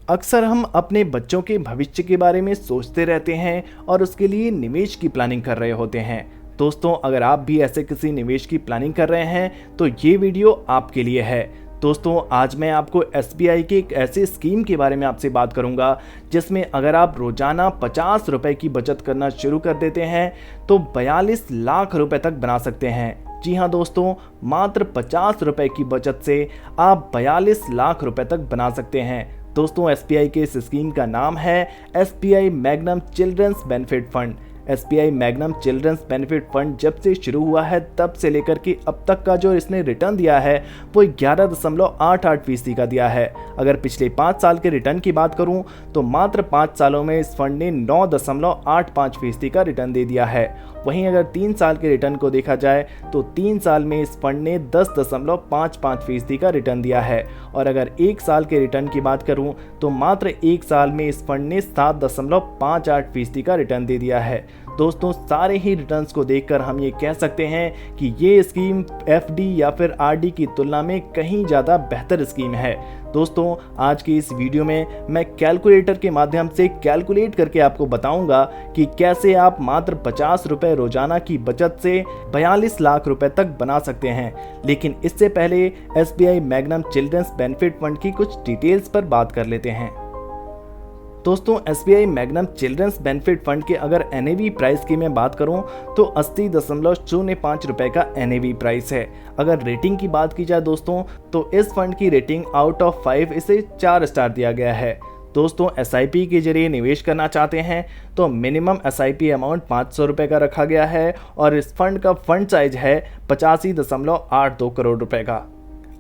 अक्सर हम अपने बच्चों के भविष्य के बारे में सोचते रहते हैं और उसके लिए निवेश की प्लानिंग कर रहे होते हैं। दोस्तों, अगर आप भी ऐसे किसी निवेश की प्लानिंग कर रहे हैं तो ये वीडियो आपके लिए है। दोस्तों, आज मैं आपको एसबीआई की एक ऐसी स्कीम के बारे में आपसे बात करूंगा जिसमें अगर आप रोजाना 50 रुपए की बचत करना शुरू कर देते हैं तो 42 लाख रुपए तक बना सकते हैं। जी हाँ दोस्तों, मात्र 50 रुपए की बचत से आप 42 लाख रुपए तक बना सकते हैं। दोस्तों, एसबीआई के इस स्कीम का नाम है SBI Magnum children's benefit fund. SBI Magnum children's benefit fund जब से शुरू हुआ है तब से लेकर के अब तक का जो इसने रिटर्न दिया है वो 11.88% का दिया है। अगर पिछले 5 साल के रिटर्न की बात करूं तो मात्र 5 सालों में इस फंड ने 9.85% का रिटर्न दे दिया है। वहीं अगर 3 साल के रिटर्न को देखा जाए तो 3 साल में इस फंड ने 10.55% का रिटर्न दिया है। और अगर 1 साल के रिटर्न की बात करूं तो मात्र 1 साल में इस फंड ने 7.58% का रिटर्न दे दिया है। दोस्तों, सारे ही रिटर्न्स को देखकर हम ये कह सकते हैं कि ये स्कीम एफडी या फिर आरडी की तुलना में कहीं ज़्यादा बेहतर स्कीम है। दोस्तों, आज की इस वीडियो में मैं कैलकुलेटर के माध्यम से कैलकुलेट करके आपको बताऊंगा कि कैसे आप मात्र 50 रुपए रोजाना की बचत से 42 लाख रुपए तक बना सकते हैं। लेकिन इससे पहले SBI Magnum children's benefit fund की कुछ डिटेल्स पर बात कर लेते हैं। दोस्तों, SBI Magnum children's benefit fund के अगर एनएवी प्राइस की मैं बात करूं तो 80.05 रुपए का एनएवी प्राइस है। अगर रेटिंग की बात की जाए दोस्तों तो इस फंड की रेटिंग आउट ऑफ 5 इसे 4 स्टार दिया गया है। दोस्तों, एसआईपी के जरिए निवेश करना चाहते हैं तो मिनिमम एसआईपी अमाउंट 500 रुपये का रखा गया है और इस फंड का फंड साइज है 85.82 करोड़ रुपए का।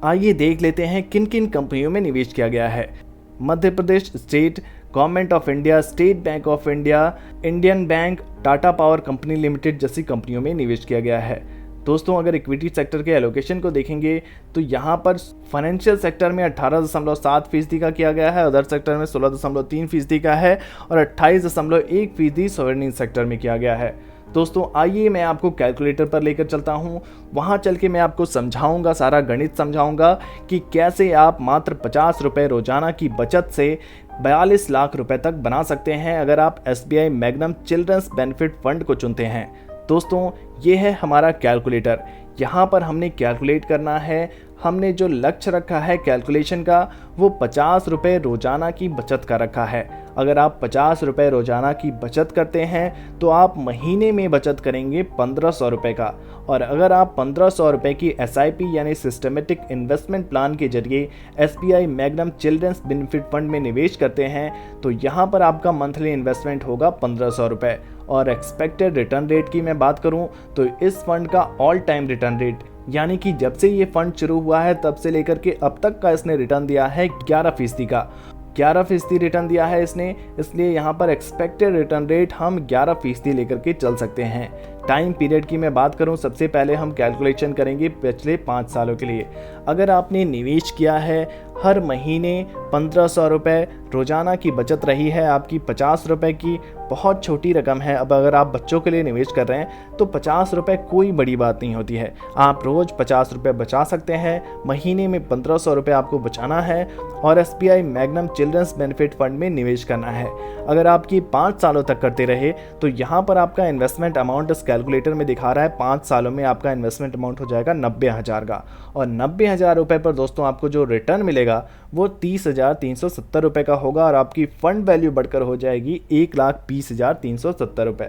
आइए देख लेते हैं किन किन कंपनियों में निवेश किया गया है। Madhya Pradesh state government of India, state bank of India, Indian bank, Tata power company limited जैसी कंपनियों में निवेश किया गया है। दोस्तों, अगर इक्विटी सेक्टर के एलोकेशन को देखेंगे तो यहाँ पर फाइनेंशियल सेक्टर में 18.7% का किया गया है, अदर सेक्टर में 16.3% का है और 28.1% सॉवरेन सेक्टर में किया गया है। दोस्तों, आइए मैं आपको कैलकुलेटर पर लेकर चलता हूं, वहां चल के मैं आपको समझाऊंगा, सारा गणित समझाऊंगा कि कैसे आप मात्र 50 रुपए रोजाना की बचत से 42 लाख रुपए तक बना सकते हैं अगर आप SBI Magnum children's benefit fund को चुनते हैं। दोस्तों, ये है हमारा कैलकुलेटर। यहाँ पर हमने कैलकुलेट करना है, हमने जो लक्ष्य रखा है कैलकुलेशन का वो 50 रुपये रोजाना की बचत का रखा है। अगर आप 50 रुपये रोजाना की बचत करते हैं तो आप महीने में बचत करेंगे 1500 रुपये का। और अगर आप 1500 रुपये की एसआईपी यानी सिस्टमेटिक इन्वेस्टमेंट प्लान के जरिए SBI Magnum children's benefit fund में निवेश करते हैं तो यहाँ पर आपका मंथली इन्वेस्टमेंट होगा 1500 रुपये। और एक्सपेक्टेड रिटर्न रेट की मैं बात करूँ तो इस फंड का ऑल टाइम रिटर्न रेट यानी कि जब से ये फंड शुरू हुआ है तब से लेकर के अब तक का इसने रिटर्न दिया है 11% का। 11% रिटर्न दिया है इसने, इसलिए यहाँ पर एक्सपेक्टेड रिटर्न रेट हम 11% लेकर के चल सकते हैं। टाइम पीरियड की मैं बात करूं, सबसे पहले हम कैलकुलेशन करेंगे पिछले 5 सालों के लिए। अगर आपने निवेश किया है हर महीने 1500 रुपये, रोजाना की बचत रही है आपकी 50 रुपये की, बहुत छोटी रकम है। अब अगर आप बच्चों के लिए निवेश कर रहे हैं तो 50 रुपये कोई बड़ी बात नहीं होती है। आप रोज़ 50 रुपये बचा सकते हैं, महीने में 1500 रुपये आपको बचाना है और SBI Magnum children's benefit fund में निवेश करना है। अगर आपकी 5 सालों तक करते रहे तो यहाँ पर आपका इन्वेस्टमेंट अमाउंट इस कैलकुलेटर में दिखा रहा है 5 सालों में आपका इन्वेस्टमेंट अमाउंट हो जाएगा 90,000 का। और 90,000 रुपये पर दोस्तों आपको जो रिटर्न मिलेगा वो 30,370 रुपये का होगा और आपकी फंड वैल्यू बढ़कर हो जाएगी 1,20,370 रुपये।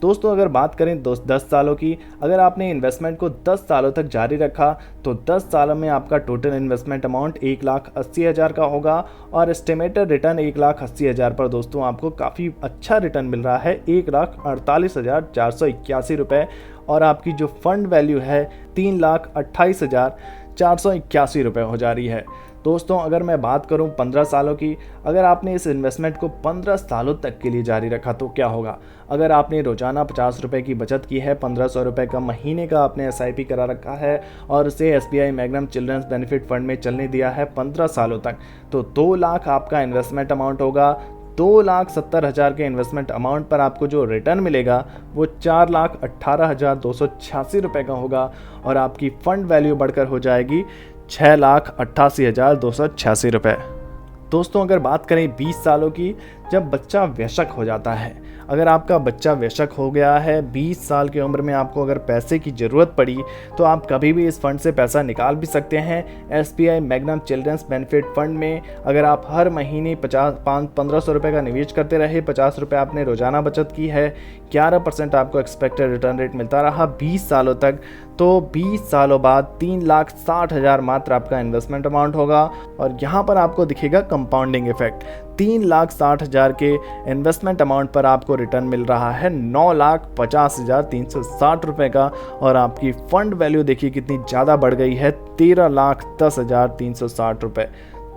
दोस्तों, अगर बात करें 10 सालों की, अगर आपने इन्वेस्टमेंट को 10 सालों तक जारी रखा तो 10 सालों में आपका टोटल इन्वेस्टमेंट अमाउंट 1,80,000 का होगा और एस्टिमेटेड रिटर्न 1,80,000 पर दोस्तों आपको काफ़ी अच्छा रिटर्न मिल रहा है 1,48,481 रुपये और आपकी जो फंड वैल्यू है 3,28,481 रुपये हो जा रही है। दोस्तों, अगर मैं बात करूं 15 सालों की, अगर आपने इस इन्वेस्टमेंट को 15 सालों तक के लिए जारी रखा तो क्या होगा। अगर आपने रोजाना 50 रुपये की बचत की है, 1500 रुपये का महीने का आपने एसआईपी करा रखा है और उसे SBI Magnum children's benefit fund में चलने दिया है 15 सालों तक, तो 2 लाख आपका इन्वेस्टमेंट अमाउंट होगा। 2,70,000 के इन्वेस्टमेंट अमाउंट पर आपको जो रिटर्न मिलेगा वो 4,18,286 रुपये का होगा और आपकी फंड वैल्यू बढ़कर हो जाएगी 6,88,286 रुपये। दोस्तों अगर बात करें 20 सालों की, जब बच्चा वयस्क हो जाता है, अगर आपका बच्चा वयस्क हो गया है, 20 साल की उम्र में आपको अगर पैसे की ज़रूरत पड़ी तो आप कभी भी इस फंड से पैसा निकाल भी सकते हैं। SBI Magnum children's benefit fund में अगर आप हर महीने 1500 रुपये का निवेश करते रहे, 50 रुपये आपने रोज़ाना बचत की है, 11% आपको एक्सपेक्टेड रिटर्न रेट मिलता रहा 20 सालों तक, तो 20 सालों बाद 3,60,000 मात्र आपका इन्वेस्टमेंट अमाउंट होगा। और यहाँ पर आपको दिखेगा कंपाउंडिंग इफेक्ट, 3,60,000 के इन्वेस्टमेंट अमाउंट पर आपको रिटर्न मिल रहा है 9,50,360 रुपये का। और आपकी फंड वैल्यू देखिए कितनी ज़्यादा बढ़ गई है, 13,10,360 रुपये।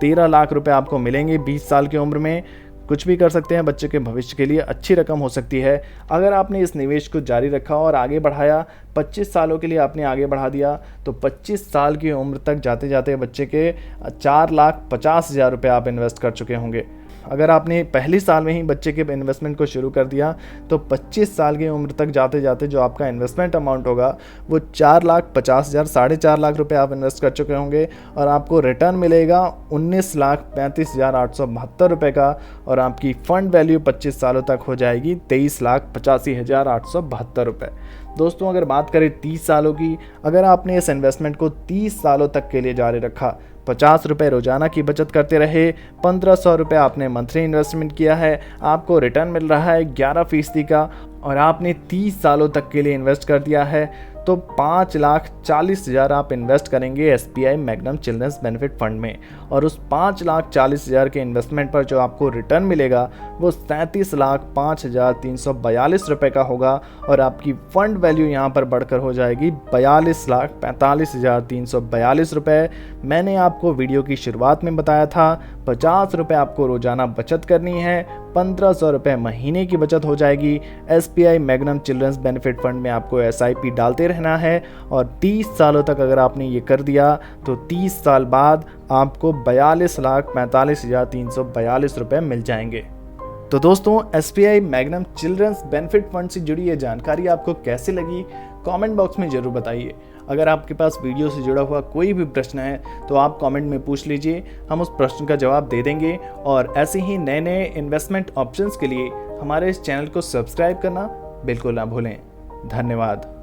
13 लाख रुपए आपको मिलेंगे 20 साल की उम्र में। कुछ भी कर सकते हैं, बच्चे के भविष्य के लिए अच्छी रकम हो सकती है। अगर आपने इस निवेश को जारी रखा और आगे बढ़ाया, 25 सालों के लिए आपने आगे बढ़ा दिया, तो 25 साल की उम्र तक जाते जाते बच्चे के 4,50,000 रुपये आप इन्वेस्ट कर चुके होंगे। अगर आपने पहले साल में ही बच्चे के इन्वेस्टमेंट को शुरू कर दिया तो 25 साल की उम्र तक जाते जाते जो आपका इन्वेस्टमेंट अमाउंट होगा वो 4,50,000, 4.5 लाख रुपए आप इन्वेस्ट कर चुके होंगे और आपको रिटर्न मिलेगा 19,35,872 रुपये का। और आपकी फंड वैल्यू 25 सालों तक हो जाएगी 23,85,872 रुपये। दोस्तों अगर बात करें 30 सालों की, अगर आपने इस इन्वेस्टमेंट को 30 सालों तक के लिए जारी रखा, 50 रुपये रोजाना की बचत करते रहे, 1,500 रुपये आपने मंथली इन्वेस्टमेंट किया है, आपको रिटर्न मिल रहा है 11% का, और आपने 30 सालों तक के लिए इन्वेस्ट कर दिया है, तो 5,40,000 आप इन्वेस्ट करेंगे SBI Magnum children's benefit fund में। और उस 5,40,000 के इन्वेस्टमेंट पर जो आपको रिटर्न मिलेगा वो 37,05,342 रुपये का होगा। और आपकी फ़ंड वैल्यू यहाँ पर बढ़कर हो जाएगी 42,45,342 रुपये। मैंने आपको वीडियो की शुरुआत में बताया था 50 रुपये आपको रोज़ाना बचत करनी है, 1,500 रुपये महीने की बचत हो जाएगी। SBI Magnum children's benefit fund में आपको SIP डालते रहना है और 30 सालों तक अगर आपने ये कर दिया तो 30 साल बाद आपको 42,45,342 रुपये मिल जाएंगे। तो दोस्तों SBI Magnum children's benefit fund से जुड़ी ये जानकारी आपको कैसे लगी, कमेंट बॉक्स में ज़रूर बताइए। अगर आपके पास वीडियो से जुड़ा हुआ कोई भी प्रश्न है तो आप कमेंट में पूछ लीजिए, हम उस प्रश्न का जवाब दे देंगे। और ऐसे ही नए नए इन्वेस्टमेंट ऑप्शंस के लिए हमारे इस चैनल को सब्सक्राइब करना बिल्कुल ना भूलें। धन्यवाद।